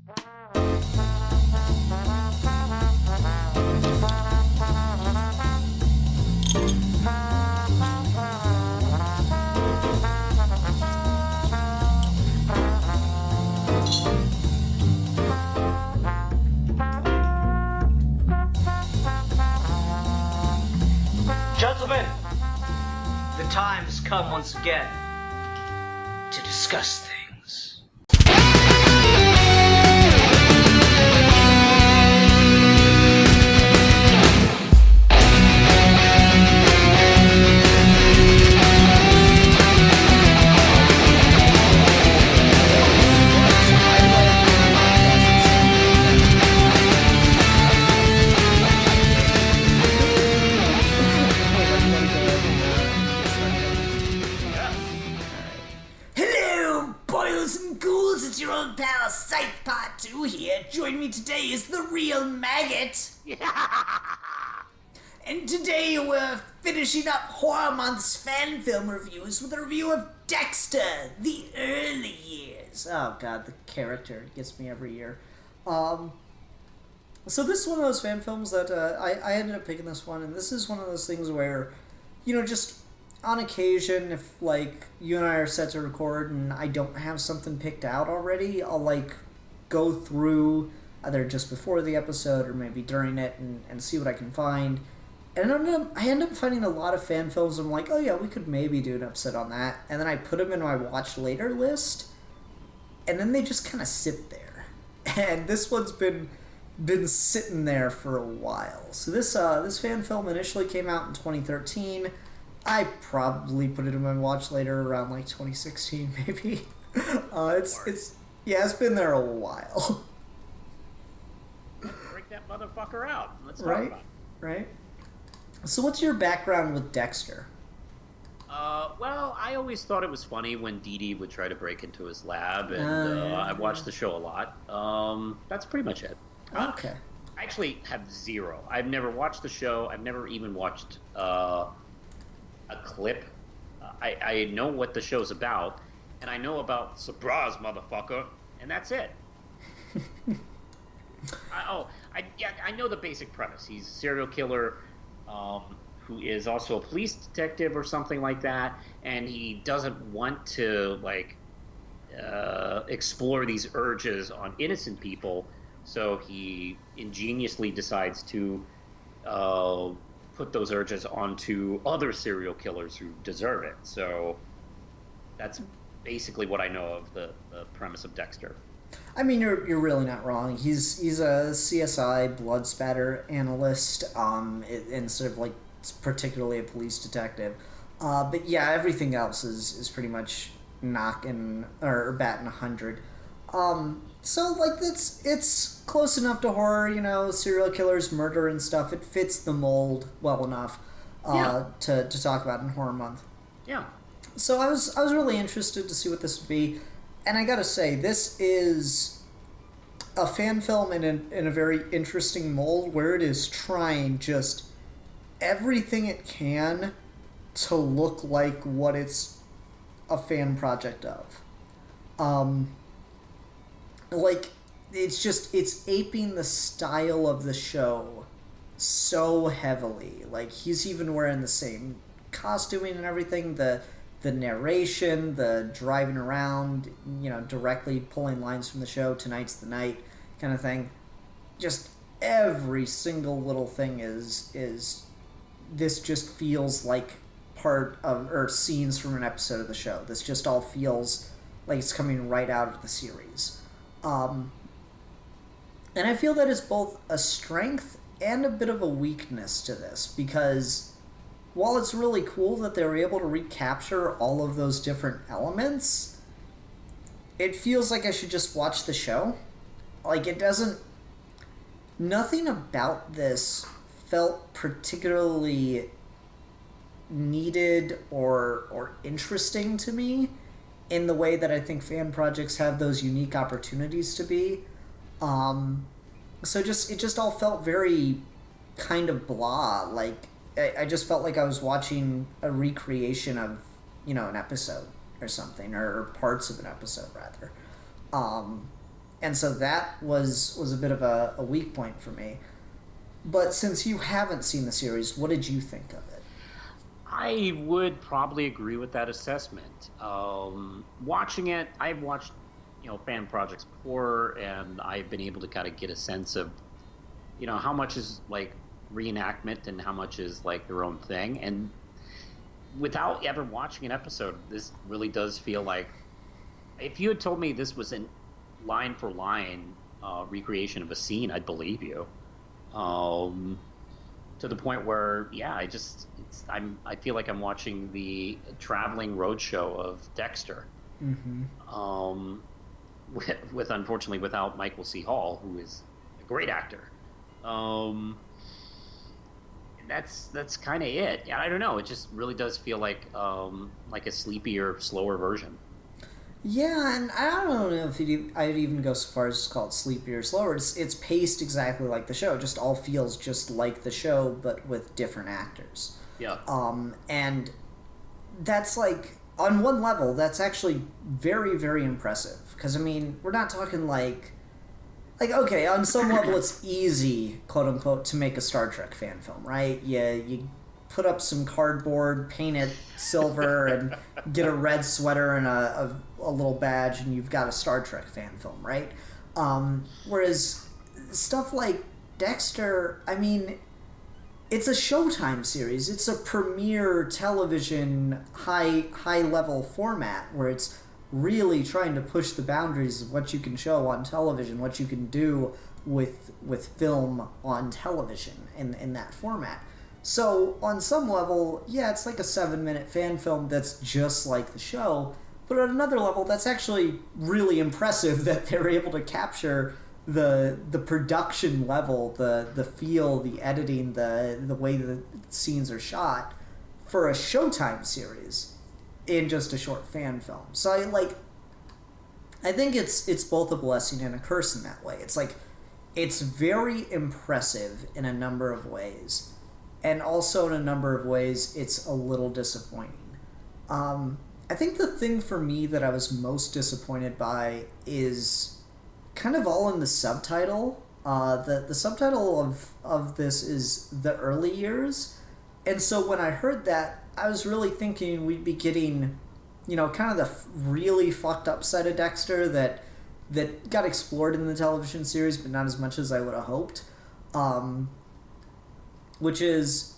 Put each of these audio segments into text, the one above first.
Gentlemen, the time has come once again to discuss things. It's your old pal Scythe Part 2 here. Join me today is the real maggot. And today we're finishing up Horror Month's fan film reviews with a review of Dexter, the early years. Oh god, the character gets me every year. So this is one of those fan films that I ended up picking this one, and this is one of those things where, you know, just on occasion, if, like, you and I are set to record and I don't have something picked out already, I'll, like, go through either just before the episode or maybe during it and see what I can find. And I end up finding a lot of fan films, and I'm like, oh yeah, we could maybe do an episode on that. And then I put them in my watch later list, and then they just kind of sit there. And this one's been sitting there for a while. So this fan film initially came out in 2013. I probably put it in my watch later around like 2016 maybe. It's been there a while. Break that motherfucker out. Let's talk about it. Right. So what's your background with Dexter? Well, I always thought it was funny when Dee Dee would try to break into his lab, and I watched the show a lot. That's pretty much it. Okay. I actually have zero. I've never watched the show. I've never even watched a clip. I know what the show's about, and I know about surprise, motherfucker, and that's it. I know the basic premise. He's a serial killer who is also a police detective or something like that, and he doesn't want to explore these urges on innocent people, so he ingeniously decides to put those urges onto other serial killers who deserve it. So that's basically what I know of the premise of Dexter. I mean, you're really not wrong. He's a CSI blood spatter analyst, instead of like particularly a police detective. But yeah, everything else is pretty much knocking or batting 100. So like it's close enough to horror, you know, serial killers, murder and stuff. It fits the mold well enough to talk about in Horror Month. Yeah. So I was really interested to see what this would be, and I gotta say, this is a fan film in a very interesting mold where it is trying just everything it can to look like what it's a fan project of. Like, it's aping the style of the show so heavily. Like, he's even wearing the same costuming and everything, the narration, the driving around, you know, directly pulling lines from the show, tonight's the night kind of thing. Just every single little thing is this just feels like part of, or scenes from an episode of the show. This just all feels like it's coming right out of the series. And I feel that is both a strength and a bit of a weakness to this, because while it's really cool that they were able to recapture all of those different elements, it feels like I should just watch the show. Like, it doesn't... Nothing about this felt particularly needed or interesting to me in the way that I think fan projects have those unique opportunities to be. So it just all felt very kind of blah. Like, I just felt like I was watching a recreation of, you know, an episode or something, or parts of an episode, rather. And so that was a bit of a weak point for me. But since you haven't seen the series, what did you think of it? I would probably agree with that assessment. Watching it, I've watched, fan projects before, and I've been able to kind of get a sense of, how much is like reenactment and how much is like their own thing. And without ever watching an episode, this really does feel like, if you had told me this was in line for line recreation of a scene, I'd believe you. To the point where, yeah, I feel like I'm watching the traveling roadshow of Dexter. Mm-hmm. With unfortunately without Michael C. Hall, who is a great actor. That's kind of it. Yeah, I don't know. It just really does feel like a sleepier, slower version. Yeah, and I don't know if I'd even go so far as to call it sleepier or slower. It's paced exactly like the show. It just all feels just like the show, but with different actors. Yeah. And that's like, on one level, that's actually very, very impressive. Because, I mean, we're not talking like, okay, on some level it's easy, quote unquote, to make a Star Trek fan film, right? You put up some cardboard, paint it silver, and get a red sweater and a little badge, and you've got a Star Trek fan film, right? Whereas stuff like Dexter, I mean, it's a Showtime series. It's a premiere television high level format where it's really trying to push the boundaries of what you can show on television, what you can do with film on television in that format. So on some level, yeah, it's like a 7-minute fan film that's just like the show. But on another level, that's actually really impressive that they're able to capture the production level, the feel, the editing, the way the scenes are shot for a Showtime series in just a short fan film. So I think it's both a blessing and a curse in that way. It's like, it's very impressive in a number of ways, and also in a number of ways it's a little disappointing. I think the thing for me that I was most disappointed by is kind of all in the subtitle. The subtitle of this is The Early Years, and so when I heard that, I was really thinking we'd be getting, kind of the really fucked up side of Dexter that got explored in the television series, but not as much as I would have hoped. Which is,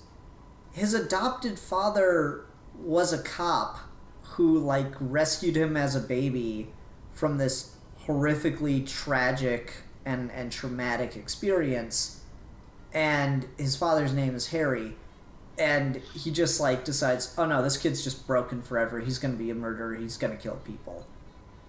his adopted father was a cop who, rescued him as a baby from this horrifically tragic and traumatic experience, and his father's name is Harry, and he just, decides, oh no, this kid's just broken forever, he's gonna be a murderer, he's gonna kill people.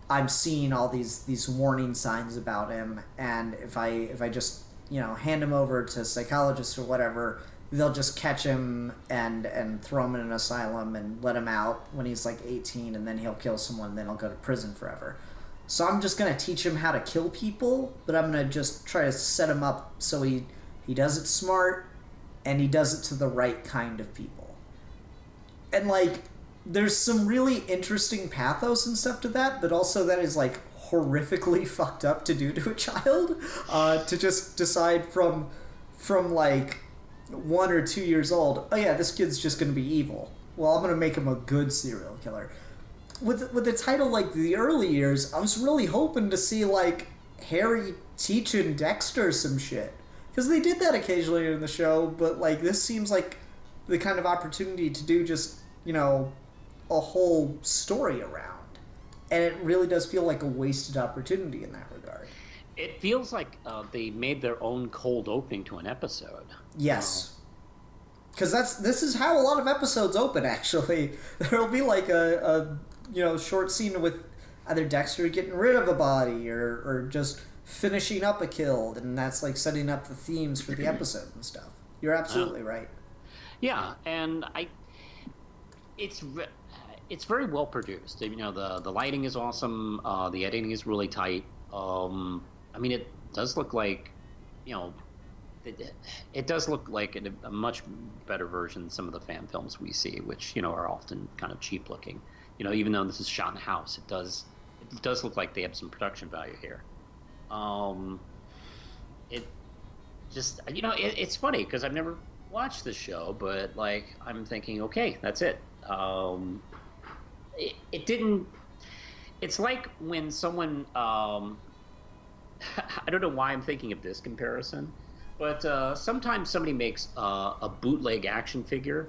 I'm seeing all these warning signs about him, and if I just, hand him over to psychologists or whatever, they'll just catch him and throw him in an asylum and let him out when he's 18, and then he'll kill someone, and then he'll go to prison forever. So I'm just going to teach him how to kill people, but I'm going to just try to set him up so he does it smart, and he does it to the right kind of people. And, there's some really interesting pathos and stuff to that, but also that is, horrifically fucked up to do to a child, to just decide from 1 or 2 years old, oh yeah, this kid's just going to be evil. Well, I'm going to make him a good serial killer. With a title like The Early Years, I was really hoping to see, Harry teaching Dexter some shit. Because they did that occasionally in the show, but, this seems like the kind of opportunity to do just, a whole story around. And it really does feel like a wasted opportunity in that regard. It feels like they made their own cold opening to an episode. Yes. Because this is how a lot of episodes open, actually. There'll be a short scene with either Dexter getting rid of a body or just finishing up a kill, and that's setting up the themes for the episode and stuff. You're absolutely right. Yeah, and it's very well produced. The lighting is awesome. The editing is really tight. It does look like, it does look like a much better version than some of the fan films we see, which are often kind of cheap looking. Even though this is shot in a house, it does look like they have some production value here. It just, it's funny because I've never watched the show, but like I'm thinking, okay, that's it. It didn't. It's like when someone, I don't know why I'm thinking of this comparison, but sometimes somebody makes a bootleg action figure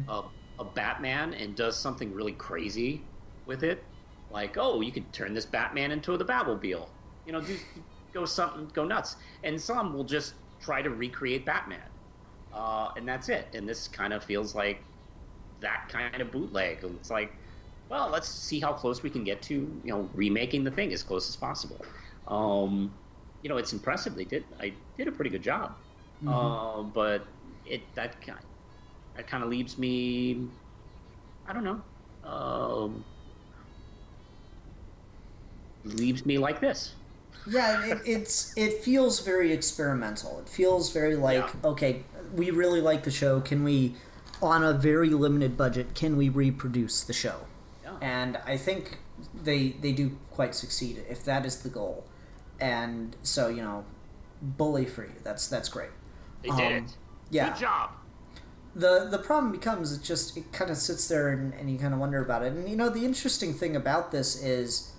of Batman and does something really crazy with it. Like, oh, you could turn this Batman into the Batmobile. Go nuts. And some will just try to recreate Batman. And that's it. And this kind of feels like that kind of bootleg. It's like, well, let's see how close we can get to, remaking the thing as close as possible. It's impressive. I did a pretty good job. But that kind of leaves me, I don't know, leaves me like this. Yeah, it feels very experimental. It feels very like, okay, we really like the show. Can we, on a very limited budget, can we reproduce the show? Yeah. And I think they do quite succeed if that is the goal. And so, bully for you. That's great. They did it. Yeah. Good job. The problem becomes it kind of sits there and you kind of wonder about it. And the interesting thing about this is,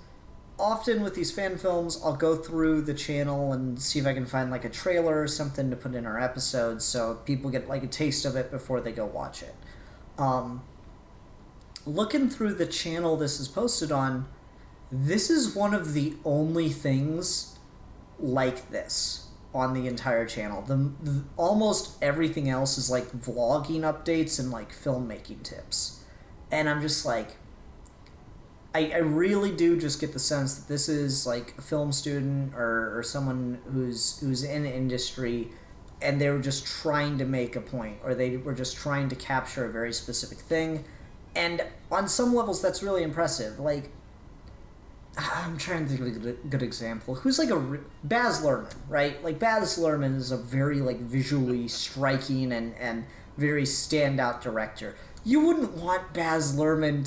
often with these fan films, I'll go through the channel and see if I can find like a trailer or something to put in our episodes so people get like a taste of it before they go watch it. Looking through the channel this is posted on, this is one of the only things like this on the entire channel. Almost everything else is like vlogging updates and like filmmaking tips. And I'm just like, I really do just get the sense that this is like a film student or someone who's in the industry, and they were just trying to make a point, or they were just trying to capture a very specific thing. And on some levels, that's really impressive. Like, I'm trying to think of a good example. Who's like Baz Luhrmann, right? Like, Baz Luhrmann is a very like visually striking and very standout director. You wouldn't want Baz Luhrmann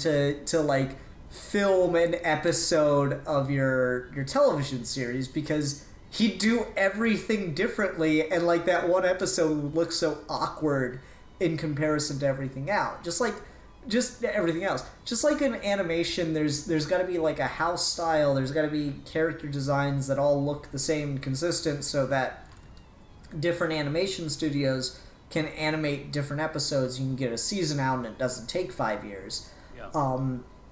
to like film an episode of your television series, because he'd do everything differently, and like that one episode would look so awkward in comparison to everything else. Just everything else. Just like in animation, there's got to be like a house style, there's got to be character designs that all look the same and consistent, so that different animation studios can animate different episodes. You can get a season out and it doesn't take 5 years. Yeah.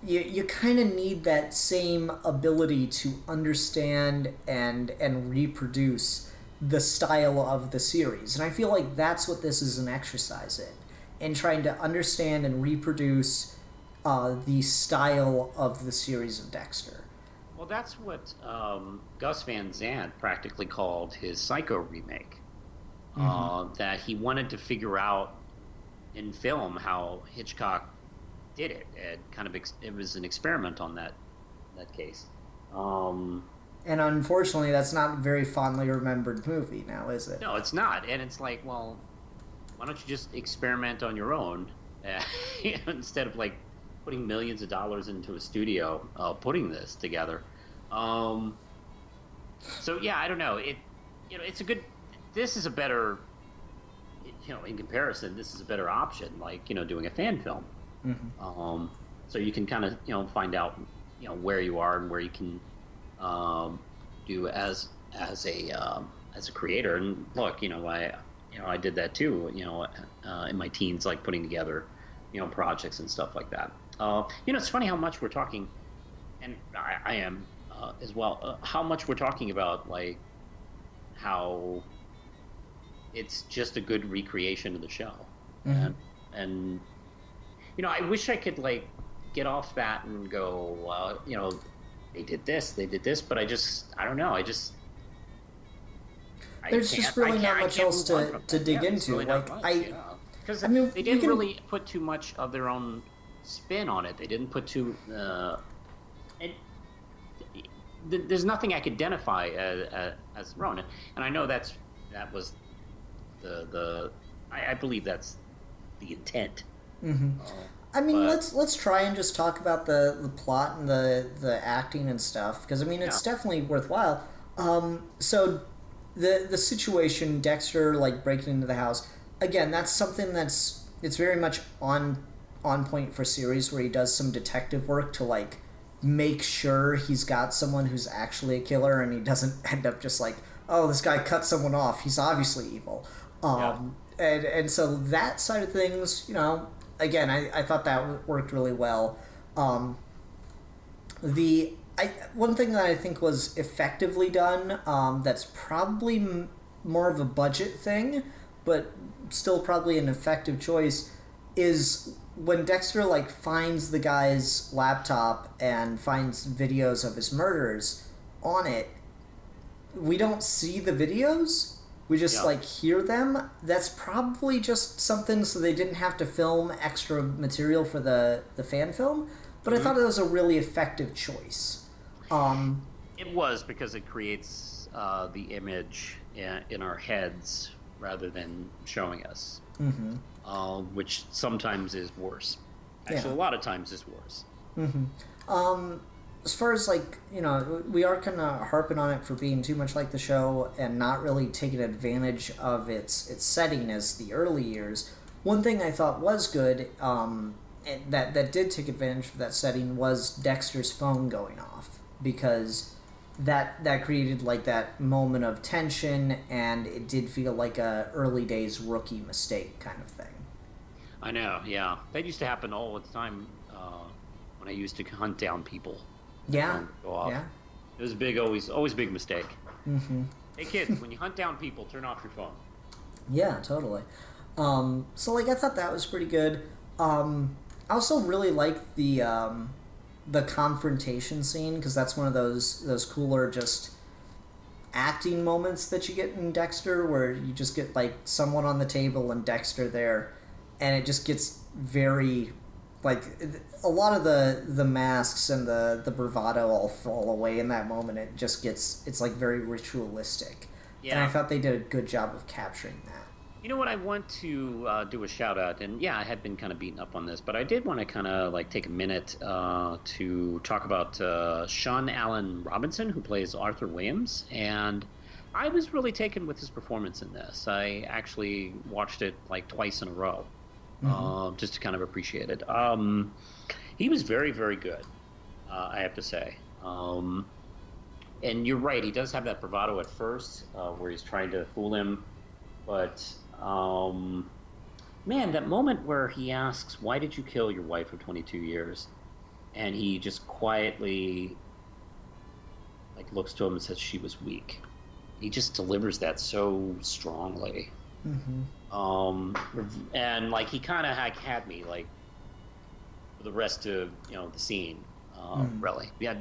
You kind of need that same ability to understand and reproduce the style of the series. And I feel like that's what this is an exercise in trying to understand and reproduce the style of the series of Dexter. Well, that's what Gus Van Sant practically called his Psycho remake. That he wanted to figure out in film how Hitchcock did it. It was an experiment on that case. And unfortunately, that's not a very fondly remembered movie now, is it? No, it's not. And it's like, well, why don't you just experiment on your own instead of like putting millions of dollars into a studio putting this together. So yeah, I don't know. It's a good. This is a better. In comparison, this is a better option. Like doing a fan film. So you can kind of find out where you are and where you can do as a creator. And look, I did that too. In my teens, like putting together projects and stuff like that. It's funny how much we're talking, and I am as well. How much we're talking about like how it's just a good recreation of the show, and I wish I could like get off that and go, they did this, but I don't know. There's just really not much else to dig into. Really like because they didn't really put too much of their own spin on it. They didn't put too. There's nothing I could identify as wrong, and I know that was the. I believe that's the intent. Let's try and just talk about the plot and the acting and stuff, because it's definitely worthwhile. So the situation, Dexter like breaking into the house, again, that's something it's very much on point for series where he does some detective work to like make sure he's got someone who's actually a killer and he doesn't end up just like, oh, this guy cut someone off, he's obviously evil. And so that side of things, you know, again, I thought that worked really well. One thing that I think was effectively done, that's probably more of a budget thing, but still probably an effective choice, is when Dexter like finds the guy's laptop and finds videos of his murders on it. We don't see the videos. We just like hear them. That's probably just something so they didn't have to film extra material for the fan film. But I thought it was a really effective choice. It was, because it creates the image in our heads rather than showing us, which sometimes is worse. Actually, a lot of times is worse. As far as like, you know, we are kind of harping on it for being too much like the show and not really taking advantage of its setting as the early years. One thing I thought was good, and that did take advantage of that setting, was Dexter's phone going off, because that created like that moment of tension, and it did feel like a early days rookie mistake kind of thing. I know, yeah. That used to happen all the time when I used to hunt down people. Yeah. Go off. Yeah. It was always big mistake. Hey kids, when you hunt down people, turn off your phone. Yeah, totally. So like I thought that was pretty good. I also really liked the confrontation scene, because that's one of those cooler just acting moments that you get in Dexter, where you just get like someone on the table and Dexter there, and it just gets very like a lot of the masks and the bravado all fall away in that moment. It's like very ritualistic. Yeah. And I thought they did a good job of capturing that. You know what? I want to do a shout out, and yeah, I had been kind of beaten up on this, but I did want to kind of like take a minute to talk about Sean Allen Robinson, who plays Arthur Williams, and I was really taken with his performance in this. I actually watched it like twice in a row, just to kind of appreciate it. He was very, very good, I have to say. And you're right, he does have that bravado at first, where he's trying to fool him, but man, that moment where he asks, "Why did you kill your wife of 22 years?" and he just quietly like looks to him and says she was weak. He just delivers that so strongly. And like he kind of had me like for the rest of the scene. Really, yeah,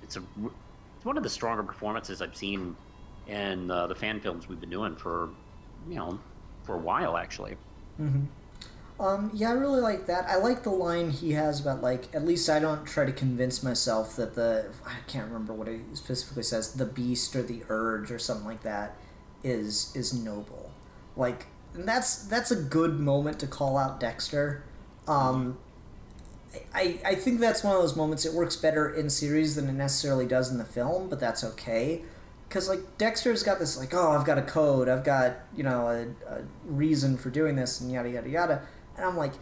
it's one of the stronger performances I've seen in the fan films we've been doing for a while, actually. Yeah, I really like that. I like the line he has about, like, at least I don't try to convince myself that I can't remember what he specifically says, the beast or the urge or something like that is noble. Like, and that's a good moment to call out Dexter. I think that's one of those moments, it works better in series than it necessarily does in the film, but that's okay. Because, like, Dexter's got this, like, oh, I've got a code, I've got, a reason for doing this, and yada, yada, yada. And I'm like,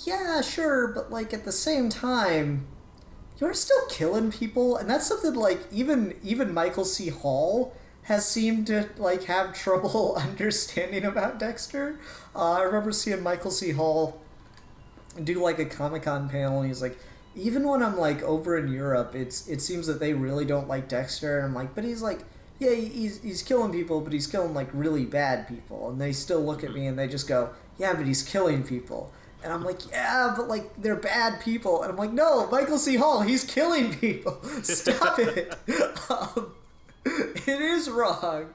yeah, sure, but, like, at the same time, you're still killing people. And that's something, like, even Michael C. Hall has seemed to, like, have trouble understanding about Dexter. I remember seeing Michael C. Hall do, like, a Comic-Con panel, and he's like, even when I'm, like, over in Europe, it seems that they really don't like Dexter. And I'm like, but he's like, yeah, he's killing people, but he's killing, like, really bad people. And they still look at me and they just go, yeah, but he's killing people. And I'm like, yeah, but, like, they're bad people. And I'm like, no, Michael C. Hall, he's killing people. Stop it. It is wrong.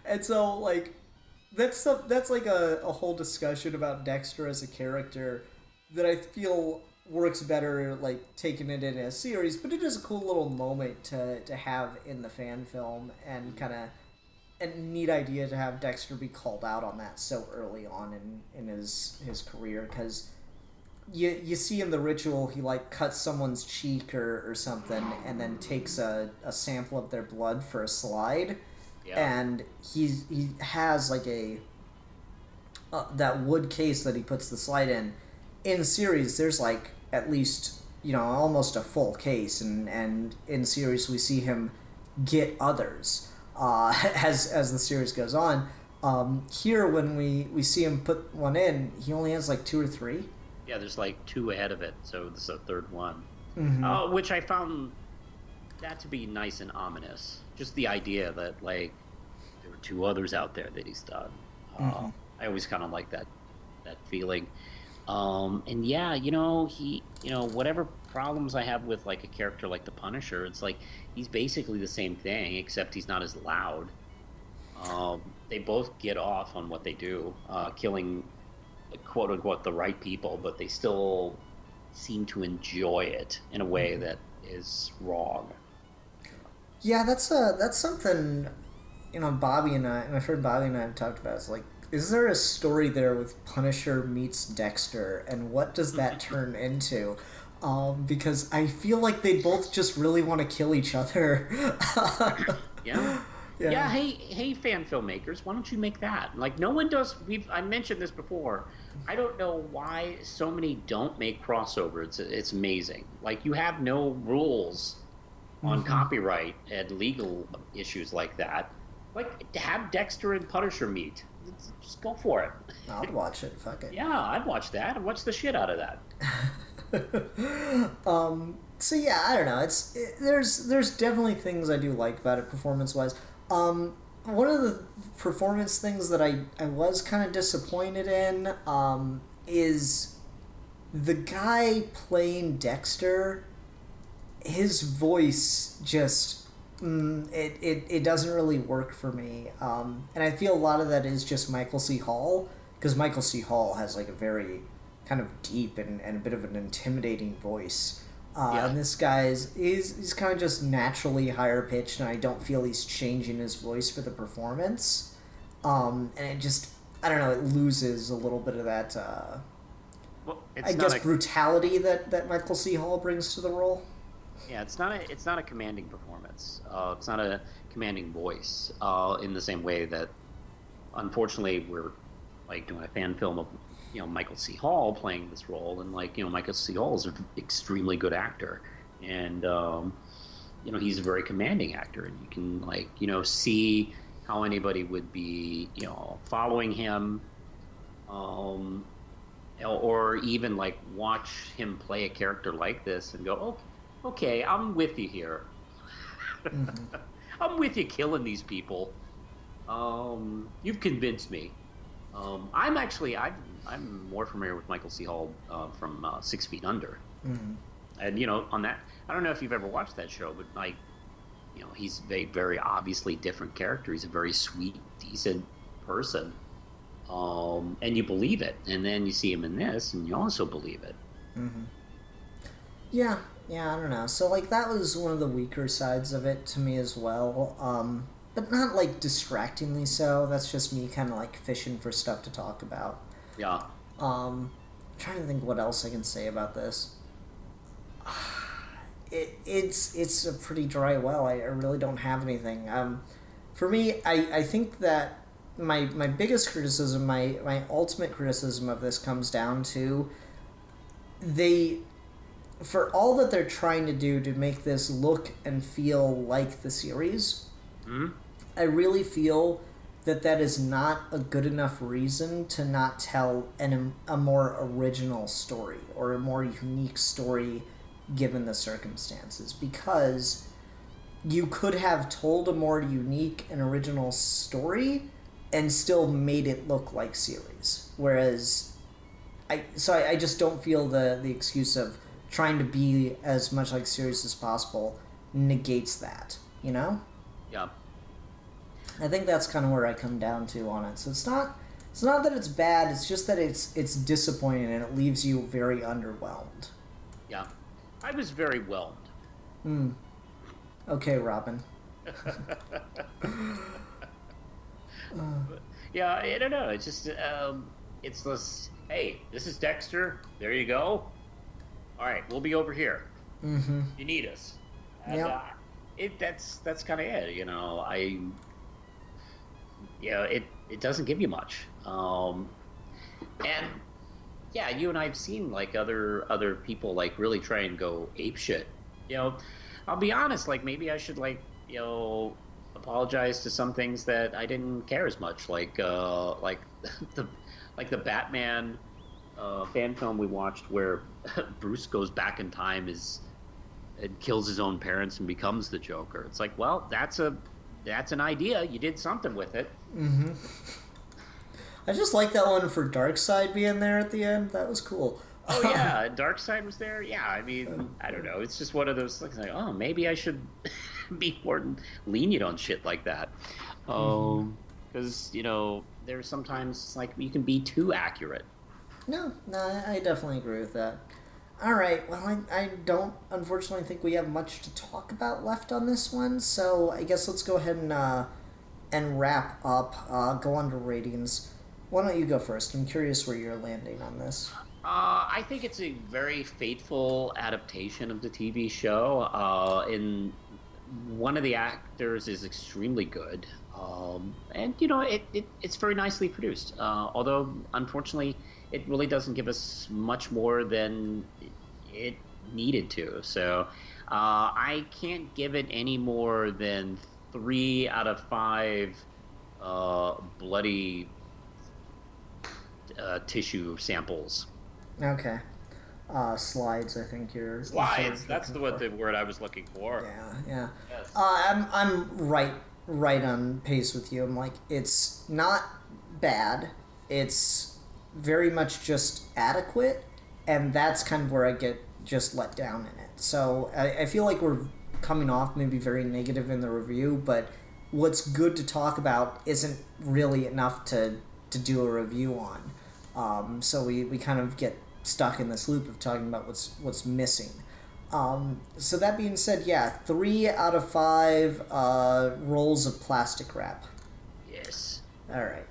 And so, like, that's like a whole discussion about Dexter as a character that I feel works better, like, taking it in a series, but it is a cool little moment to have in the fan film, and kind of a neat idea to have Dexter be called out on that so early on in his career, because you see in the ritual he like cuts someone's cheek or something, and then takes a sample of their blood for a slide, and he has like a that wood case that he puts the slide in. In series, there's like at least almost a full case, and in series we see him get others as the series goes on. Here, when we see him put one in, he only has like 2 or 3. Yeah, there's like 2 ahead of it, so this is a third one. Mm-hmm. Which I found that to be nice and ominous. Just the idea that like there were 2 others out there that he's done. Mm-hmm. I always kind of like that feeling. And yeah, he, whatever problems I have with like a character like the Punisher, it's like he's basically the same thing, except he's not as loud. They both get off on what they do, killing quote unquote the right people, but they still seem to enjoy it in a way that is wrong. Yeah, that's something Bobby and my friend Bobby and I have talked about. It's like, is there a story there with Punisher meets Dexter, and what does that turn into? Because I feel like they both just really want to kill each other. Yeah. Hey, fan filmmakers, why don't you make that? Like, no one does. I mentioned this before. I don't know why so many don't make crossovers. It's amazing. Like, you have no rules on copyright and legal issues like that. Like, have Dexter and Punisher meet. Just go for it. I'd watch it. Fuck it. Yeah, I'd watch that. I'd watch the shit out of that. So yeah, I don't know. There's definitely things I do like about it performance wise. One of the performance things that I was kind of disappointed in is the guy playing Dexter. His voice just it doesn't really work for me, and I feel a lot of that is just Michael C. Hall, because Michael C. Hall has like a very kind of deep and a bit of an intimidating voice. And this guy's he's kind of just naturally higher pitched, and I don't feel he's changing his voice for the performance. And it just, I don't know, it loses a little bit of that brutality that Michael C. Hall brings to the role. Yeah, it's not a commanding performance. It's not a commanding voice in the same way that, unfortunately, we're like doing a fan film of Michael C. Hall playing this role, and Michael C. Hall is an extremely good actor, and he's a very commanding actor, and you can see how anybody would be following him, or even like watch him play a character like this and go, oh, okay, I'm with you here. Mm-hmm. I'm with you killing these people. You've convinced me. I'm more familiar with Michael C. Hall from 6 Feet Under. Mm-hmm. And, on that, I don't know if you've ever watched that show, but he's a very obviously different character. He's a very sweet, decent person. And you believe it. And then you see him in this, and you also believe it. Mm-hmm. Yeah, I don't know. So, that was one of the weaker sides of it to me as well. But not, distractingly so. That's just me kind of, fishing for stuff to talk about. Yeah. I'm trying to think what else I can say about this. It's a pretty dry well. I really don't have anything. For me, I think that my biggest criticism, my ultimate criticism of this comes down to for all that they're trying to do to make this look and feel like the series, I really feel that is not a good enough reason to not tell a more original story or a more unique story given the circumstances, because you could have told a more unique and original story and still made it look like series. Whereas I just don't feel the excuse of trying to be as much like series as possible negates that, Yeah. I think that's kind of where I come down to on it. So it's not that it's bad, it's just that it's disappointing and it leaves you very underwhelmed. Yeah. I was very whelmed. Okay, Robin. Yeah, I don't know. It's just it's this. hey, this is Dexter. There you go. All right, we'll be over here. Mm-hmm. You need us. And, Yep. That's kind of it. It doesn't give you much. And yeah, you and I've seen like other people like really try and go ape shit. I'll be honest, like maybe I should apologize to some things that I didn't care as much, like the the Batman fan film we watched where Bruce goes back in time and kills his own parents and becomes the Joker. It's like, well, that's an idea. You did something with it. Mm-hmm. I just like that one for Darkseid being there at the end. That was cool. Oh yeah, Darkseid was there. Yeah, I mean, I don't know. It's just one of those things like, oh, maybe I should be more lenient on shit like that. Because there's sometimes like you can be too accurate. No, I definitely agree with that. All right, well, I don't unfortunately think we have much to talk about left on this one, so I guess let's go ahead and wrap up. Go on to ratings. Why don't you go first? I'm curious where you're landing on this. I think it's a very faithful adaptation of the TV show. In one of the actors is extremely good, and it's very nicely produced. Although unfortunately, it really doesn't give us much more than it needed to. So I can't give it any more than 3 out of 5 bloody tissue samples. Okay. Slides, I think you're... Slides, that's the word I was looking for. Yeah. Yes. I'm right on pace with you. I'm like, it's not bad. It's very much just adequate, and that's kind of where I get just let down in it. So I feel like we're coming off maybe very negative in the review, but what's good to talk about isn't really enough to do a review on. So we kind of get stuck in this loop of talking about what's missing. So that being said, yeah, 3 out of 5 rolls of plastic wrap. Yes. All right.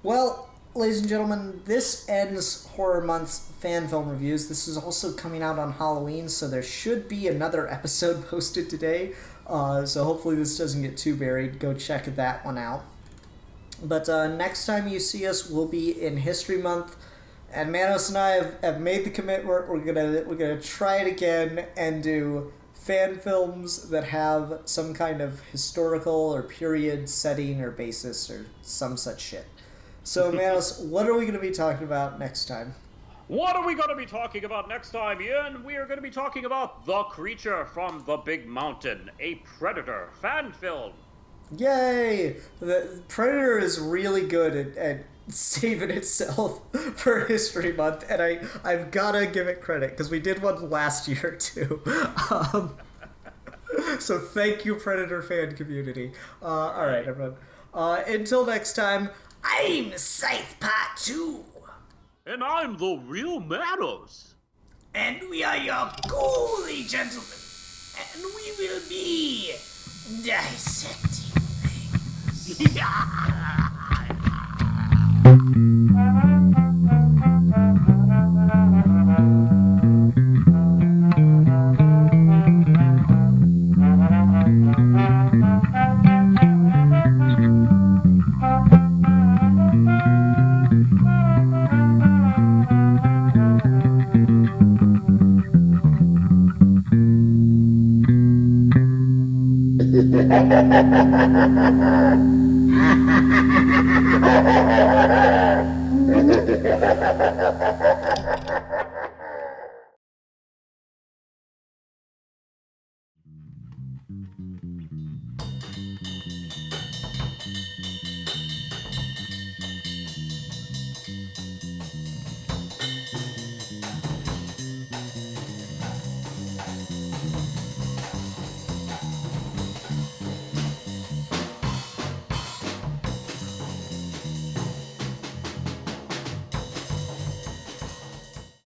Well, ladies and gentlemen, this ends Horror Month's fan film reviews. This is also coming out on Halloween, so there should be another episode posted today. So hopefully this doesn't get too buried. Go check that one out. But next time you see us, we'll be in History Month. And Manos and I have made the commitment. We're gonna try it again and do fan films that have some kind of historical or period setting or basis or some such shit. So Manos, what are we gonna be talking about next time? What are we going to be talking about next time, Ian? We are going to be talking about The Creature from the Big Mountain, a Predator fan film. Yay! The Predator is really good at saving itself for History Month, and I've gotta give it credit, because we did one last year, too. So thank you, Predator fan community. Alright, everyone. Until next time, I'm Scythe Part 2! And I'm the real Manos. And we are your ghouly gentlemen. And we will be dissecting things. Ha ha ha ha ha!